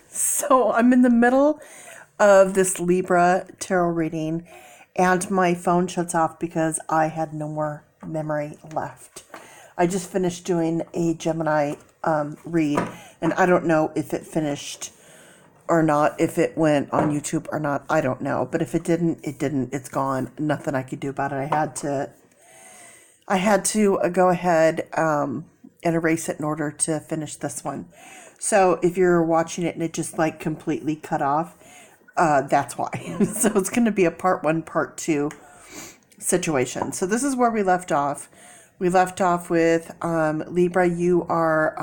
So I'm in the middle of this Libra tarot reading, and my phone shuts off because I had no more memory left. I just finished doing a Gemini read, and I don't know if it finished or not, if it went on YouTube or not. I don't know. But if it didn't, it didn't. It's gone. Nothing I could do about it. I had to go ahead and erase it in order to finish this one. So if you're watching it and it just like completely cut off, that's why. So it's going to be a part one, part two situation. So this is where we left off. We left off with Libra. You are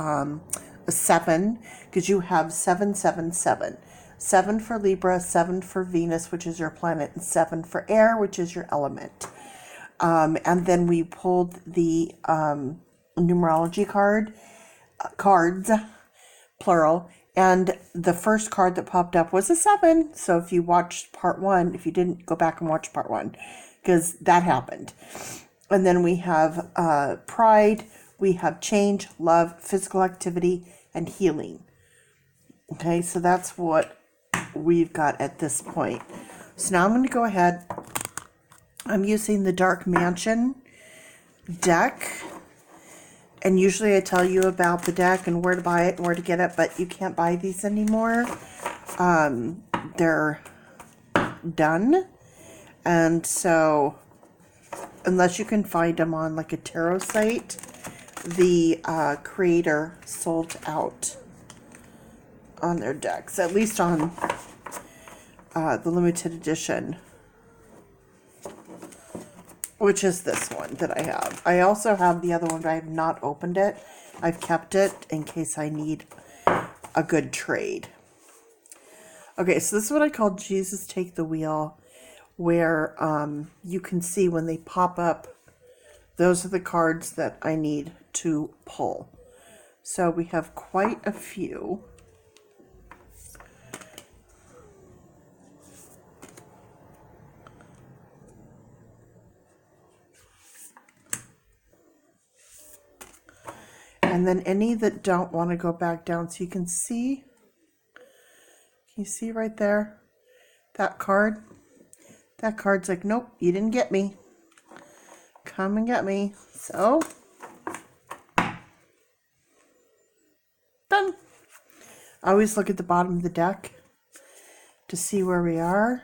a 7 because you have 777. 7 for Libra, 7 for Venus, which is your planet, and 7 for air, which is your element. And then we pulled the numerology cards, plural, and the first card that popped up was a 7. So if you watched part 1, if you didn't, go back and watch part 1, because that happened. And then we have pride, we have change, love, physical activity, and healing. Okay, so that's what we've got at this point. So now I'm going to go ahead. I'm using the Dark Mansion deck. And usually I tell you about the deck and where to buy it and where to get it, but you can't buy these anymore. They're done. And so, unless you can find them on like a tarot site, the creator sold out on their decks, at least on the limited edition, which is this one that I have. I also have the other one, but I have not opened it. I've kept it in case I need a good trade. Okay, so this is what I call Jesus Take the Wheel, where you can see when they pop up, those are the cards that I need to pull. So we have quite a few. And then any that don't want to go back down. So you can see, right there, that card? That card's like, nope, you didn't get me. Come and get me. So, done. I always look at the bottom of the deck to see where we are,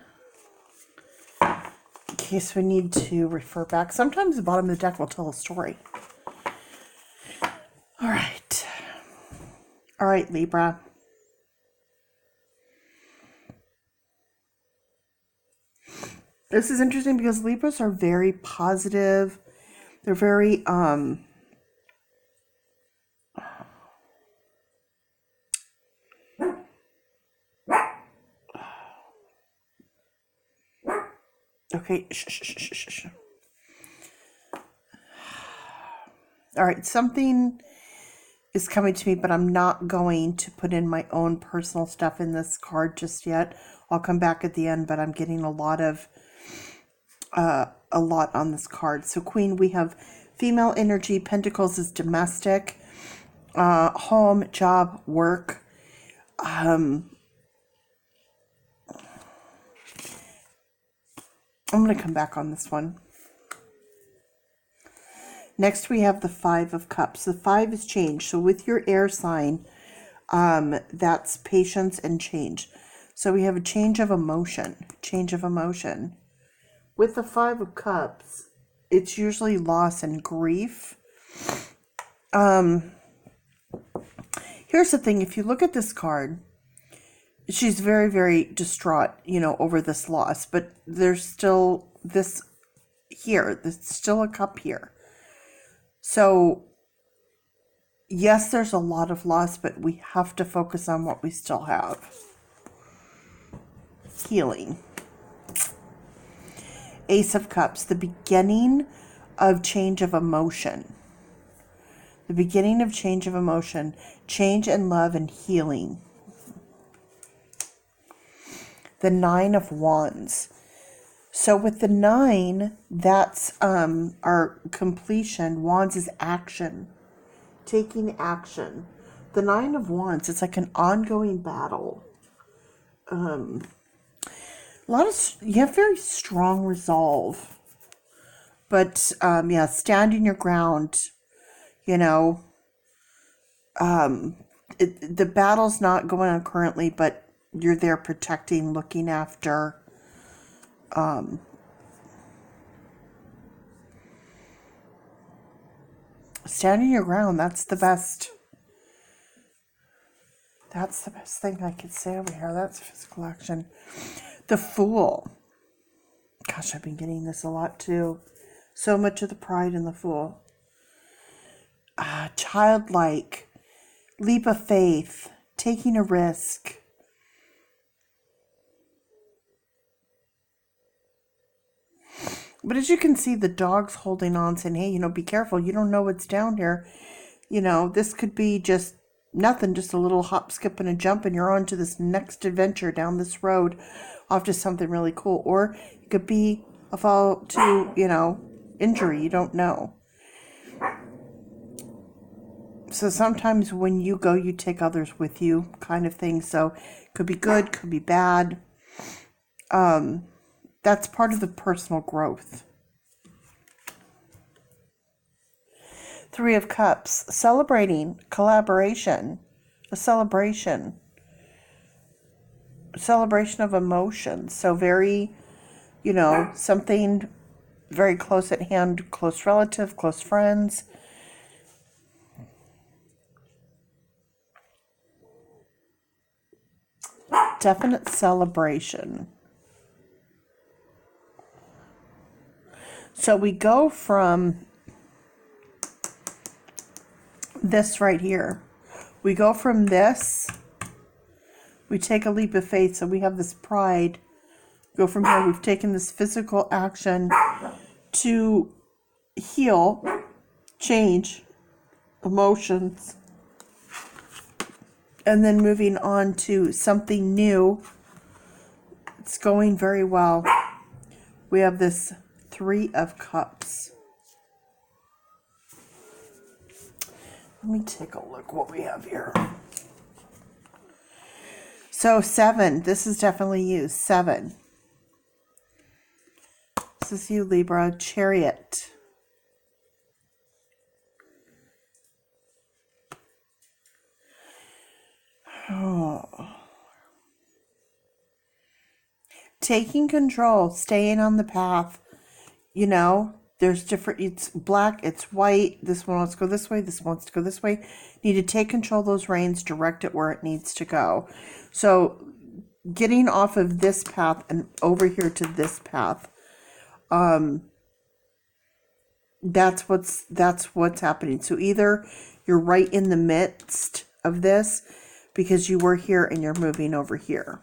in case we need to refer back. Sometimes the bottom of the deck will tell a story. All right, Libra. This is interesting because Libras are very positive. They're very, okay, shh. All right, something is coming to me, but I'm not going to put in my own personal stuff in this card just yet. I'll come back at the end, but I'm getting a lot on this card. So Queen, we have female energy. Pentacles is domestic, home, job, work. I'm going to come back on this one. Next, we have the 5 of Cups. The 5 is change. So with your air sign, that's patience and change. So we have a change of emotion. With the 5 of Cups, it's usually loss and grief. Here's the thing. If you look at this card, she's very, very distraught, over this loss. But there's still this here. There's still a cup here. So, yes, there's a lot of loss, but we have to focus on what we still have. Healing. Ace of Cups, the beginning of change of emotion. The beginning of change of emotion, change and love and healing. The 9 of Wands. So with the 9, that's our completion. Wands is action. Taking action. The Nine of Wands, it's like an ongoing battle. You have very strong resolve. But, yeah, standing your ground, you know. The battle's not going on currently, but you're there protecting, looking after. Standing your ground, that's the best. That's the best thing I could say over here. That's physical action. The Fool. Gosh, I've been getting this a lot too. So much of the Pride in the Fool. Childlike. Leap of faith. Taking a risk. But as you can see, the dog's holding on, saying, hey, be careful. You don't know what's down here. This could be just nothing, just a little hop, skip, and a jump, and you're on to this next adventure down this road off to something really cool. Or it could be a fall to, injury. You don't know. So sometimes when you go, you take others with you, kind of thing. So it could be good, could be bad. That's part of the personal growth. Three of Cups, celebrating, collaboration, a celebration of emotions. So very, something very close at hand, close relative, close friends. Definite celebration. So we go from this right here. We go from this. We take a leap of faith. So we have this pride. Go from here. We've taken this physical action to heal, change emotions. And then moving on to something new. It's going very well. We have this Three of Cups. Let me take a look what we have here. So 7. This is definitely you. 7. This is you, Libra. Chariot. Oh. Taking control. Staying on the path. There's different, it's black, it's white, this one wants to go this way, this one wants to go this way. Need to take control of those reins, direct it where it needs to go. So getting off of this path and over here to this path, that's what's happening. So either you're right in the midst of this because you were here and you're moving over here.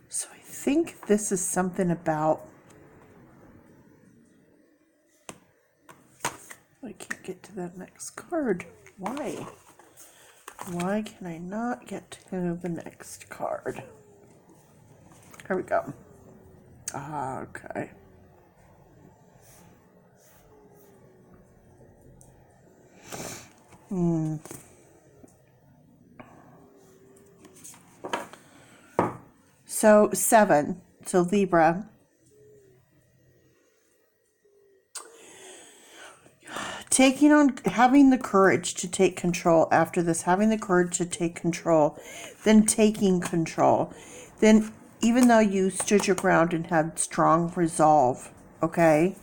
So I think this is something about, I can't get to that next card. Why? Why can I not get to the next card? Here we go. Okay. So 7, so Libra. Having the courage to take control after this, having the courage to take control, then taking control. Then even though you stood your ground and had strong resolve, okay?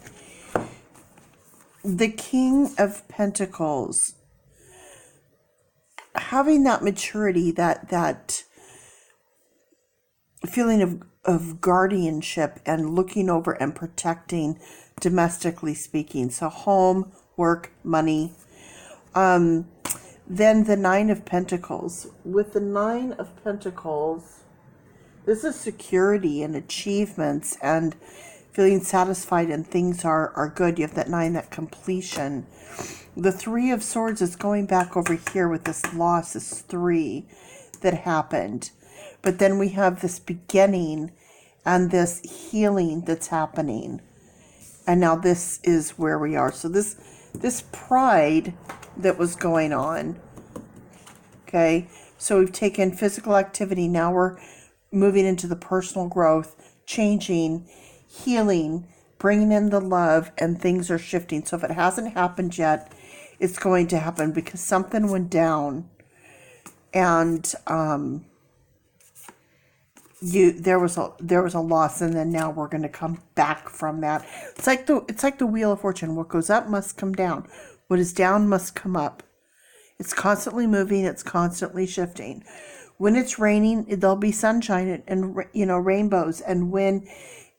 The King of Pentacles, having that maturity, that feeling of guardianship and looking over and protecting, domestically speaking. So home, work, money. Then the Nine of Pentacles. With the Nine of Pentacles, this is security and achievements and feeling satisfied and things are good. You have that 9, that completion. The 3 of Swords is going back over here with this loss, this 3 that happened. But then we have this beginning and this healing that's happening. And now this is where we are. So this pride that was going on. Okay. So we've taken physical activity. Now we're moving into the personal growth, changing, healing, bringing in the love, and things are shifting. So if it hasn't happened yet, it's going to happen because something went down, and there was a loss, and then now we're going to come back from that. It's like the Wheel of Fortune. What goes up must come down. What is down must come up. It's constantly moving. It's constantly shifting. When it's raining, there'll be sunshine and rainbows. And when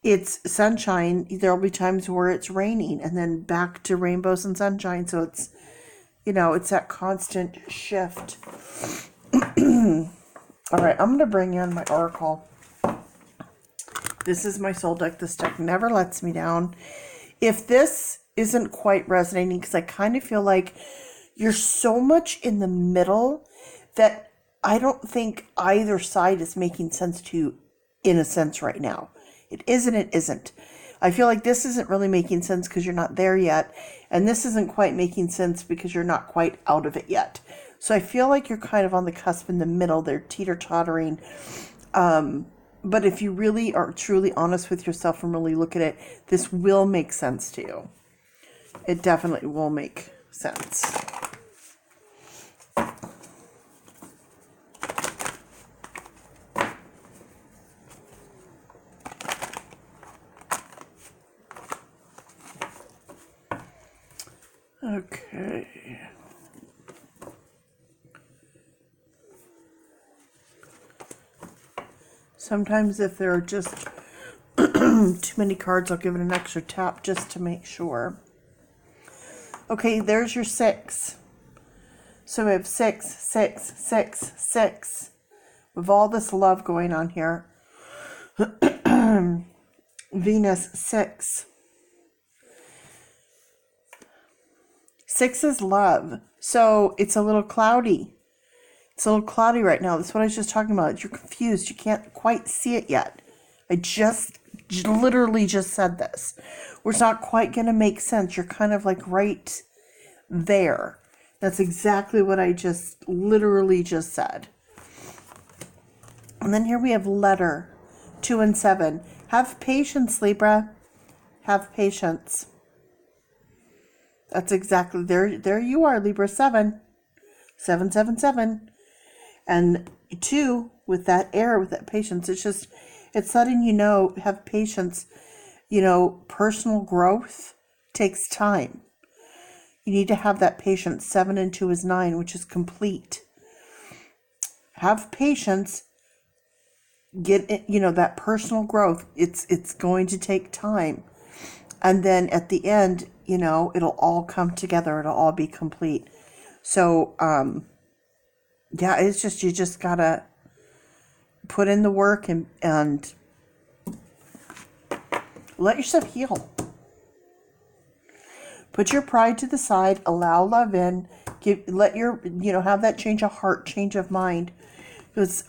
it's sunshine, there'll be times where it's raining, and then back to rainbows and sunshine. So it's that constant shift. All right, I'm going to bring in my Oracle. This is my soul deck. This deck never lets me down. If this isn't quite resonating, because I kind of feel like you're so much in the middle that I don't think either side is making sense to you in a sense right now. It isn't. I feel like this isn't really making sense because you're not there yet. And this isn't quite making sense because you're not quite out of it yet. So I feel like you're kind of on the cusp in the middle. They're teeter-tottering. But if you really are truly honest with yourself and really look at it, this will make sense to you. It definitely will make sense. Okay. Sometimes if there are just too many cards, I'll give it an extra tap just to make sure. Okay, there's your 6. So we have 6, 6, 6, 6. With all this love going on here. Venus, 6. 6 is love. So it's a little cloudy. It's a little cloudy right now. That's what I was just talking about. You're confused. You can't quite see it yet. I just literally just said this. Where it's not quite going to make sense. You're kind of like right there. That's exactly what I just literally just said. And then here we have letter 2 and 7. Have patience, Libra. Have patience. That's exactly there you are, Libra. 7. 7, 7, 7. And 2 with that air, with that patience. It's letting you know, have patience. Personal growth takes time. You need to have that patience. 7 and 2 is 9, which is complete. Have patience. Get it, that personal growth. It's going to take time. And then at the end, it'll all come together. It'll all be complete. So, yeah, it's just, you just gotta put in the work and let yourself heal. Put your pride to the side, allow love in, let your, have that change of heart, change of mind. Because,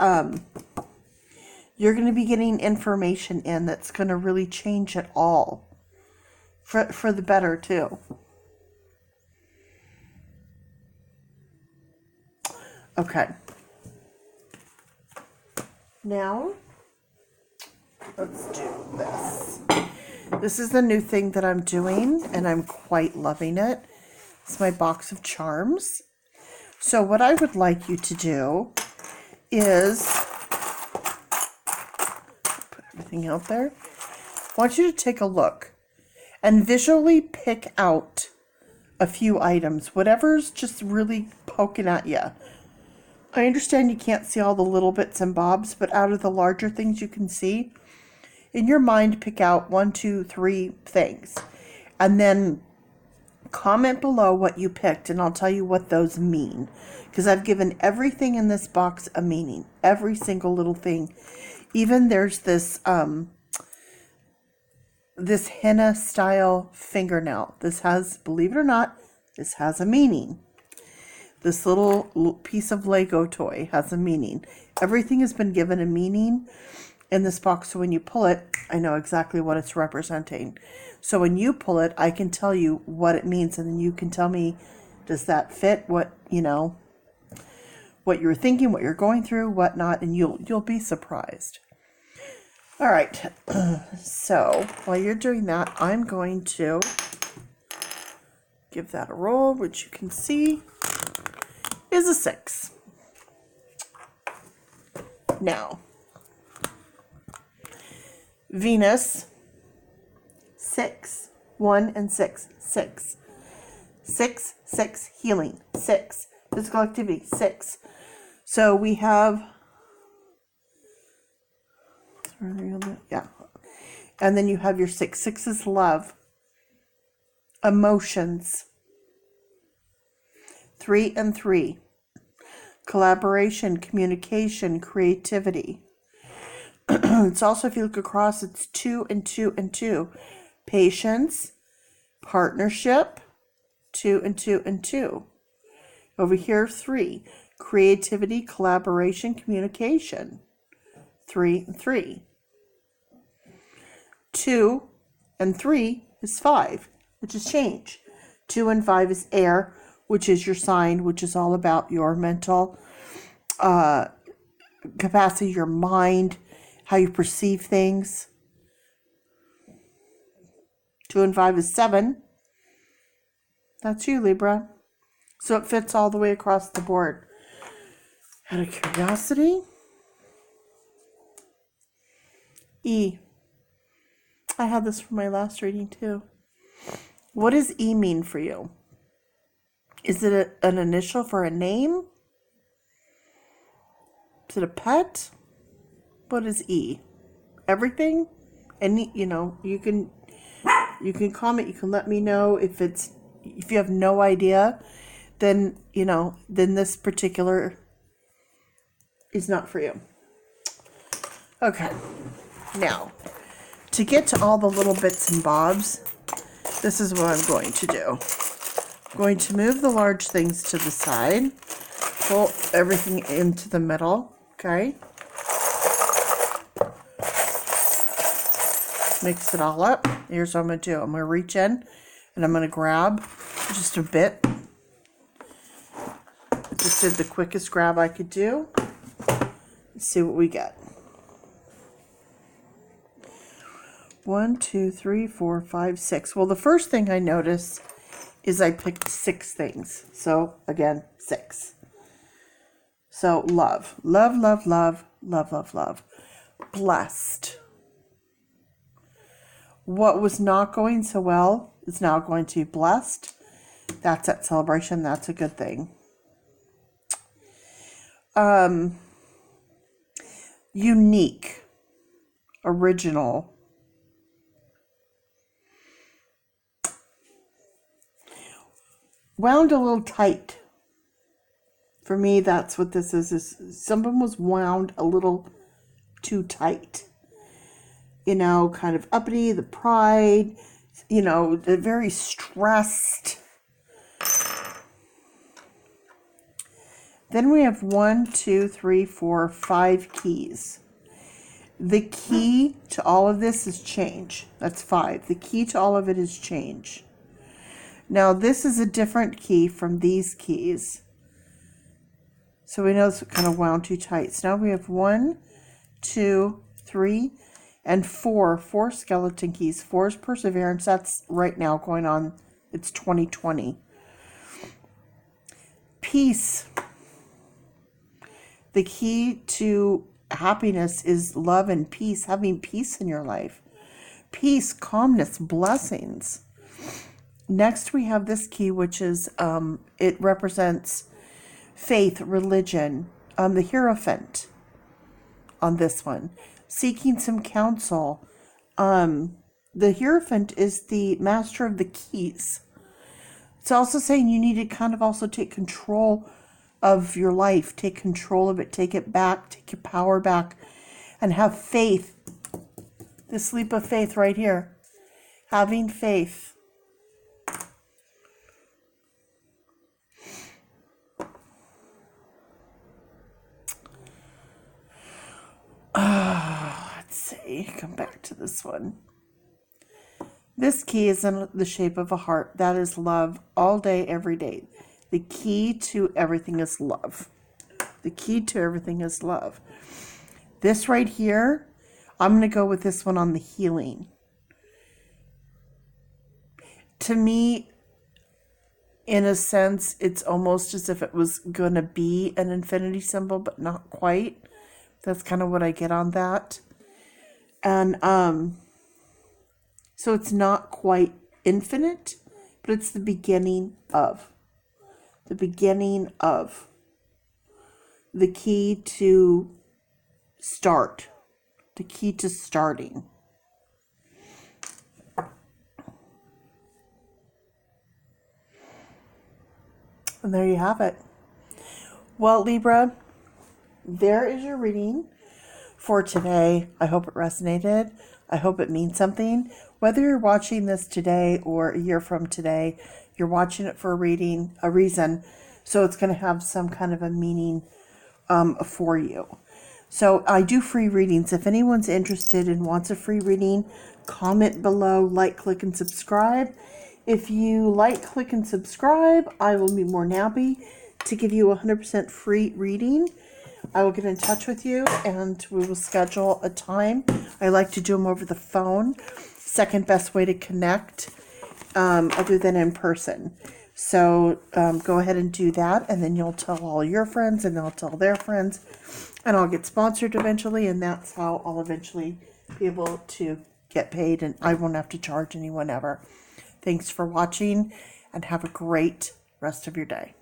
you're going to be getting information in that's going to really change it all. For the better, too. Okay. Now, let's do this. This is the new thing that I'm doing, and I'm quite loving it. It's my box of charms. So what I would like you to do is put everything out there. I want you to take a look and visually pick out a few items, whatever's just really poking at you. I understand you can't see all the little bits and bobs, but out of the larger things you can see, in your mind, pick out 1, 2, 3 things. And then comment below what you picked, and I'll tell you what those mean. Because I've given everything in this box a meaning. Every single little thing. Even there's this this henna style fingernail. This has, believe it or not, this has a meaning. This little piece of Lego toy has a meaning. Everything has been given a meaning in this box, so when you pull it, I know exactly what it's representing. So when you pull it, I can tell you what it means, and then you can tell me, does that fit what, what you're thinking, what you're going through, whatnot, and you'll be surprised. All right, so while you're doing that, I'm going to give that a roll, which you can see is a 6. Now, Venus, 6, 1 and 6, 6. 6, 6, healing, 6. Physical activity, 6. So we have, yeah. And then you have your 6. 6 is love, emotions. 3 and 3, collaboration, communication, creativity. It's also, if you look across, it's 2 and 2 and 2. Patience, partnership, 2 and 2 and 2. Over here, 3. Creativity, collaboration, communication, 3 and 3. 2 and 3 is 5, which is change. 2 and 5 is air, which is your sign, which is all about your mental capacity, your mind, how you perceive things. 2 and 5 is 7. That's you, Libra. So it fits all the way across the board. Out of curiosity, E. I had this for my last reading too. What does E mean for you? Is it an initial for a name? Is it a pet? What is E? Everything? And you can comment, you can let me know if you have no idea, then this particular is not for you. Okay. Now, to get to all the little bits and bobs, this is what I'm going to do. I'm going to move the large things to the side, pull everything into the middle, okay? Mix it all up. Here's what I'm going to do. I'm going to reach in and I'm going to grab just a bit. Just did the quickest grab I could do. Let's see what we get. 1, 2, 3, 4, 5, 6. Well, the first thing I notice is I picked 6 things. So again, 6. So love, love, love, love, love, love, love. Blessed. What was not going so well is now going to be blessed. That's at celebration. That's a good thing. Unique, original, wound a little tight. For me, that's what this is someone was wound a little too tight. Kind of uppity, the pride, the very stressed. Then we have 1, 2, 3, 4, 5 keys. The key to all of this is change. That's 5. The key to all of it is change. Now, this is a different key from these keys. So we know it's kind of wound too tight. So now we have 1, 2, 3, and 4. 4 skeleton keys. 4 is perseverance. That's right now going on. It's 2020. Peace. The key to happiness is love and peace, having peace in your life. Peace, calmness, blessings. Next, we have this key, which is, it represents faith, religion. The Hierophant on this one. Seeking some counsel. The Hierophant is the master of the keys. It's also saying you need to kind of also take control of your life, take control of it, take it back, take your power back, and have faith. This leap of faith right here. Having faith. Let's see. Come back to this one. This key is in the shape of a heart. That is love all day, every day. The key to everything is love. The key to everything is love. This right here, I'm going to go with this one on the healing. To me, in a sense, it's almost as if it was going to be an infinity symbol, but not quite. That's kind of what I get on that. And so it's not quite infinite, but it's the beginning of. The beginning of. The key to start. The key to starting. And there you have it. Well, Libra, there is your reading for today. I hope it resonated. I hope it means something. Whether you're watching this today or a year from today, you're watching it for a reason. So it's going to have some kind of a meaning for you. So I do free readings. If anyone's interested and wants a free reading, comment below, like, click, and subscribe. If you like, click, and subscribe, I will be more than happy to give you a 100% free reading. I will get in touch with you and we will schedule a time. I like to do them over the phone. Second best way to connect other than in person. So go ahead and do that, and then you'll tell all your friends and they'll tell their friends, and I'll get sponsored eventually, and that's how I'll eventually be able to get paid, and I won't have to charge anyone ever. Thanks for watching, and have a great rest of your day.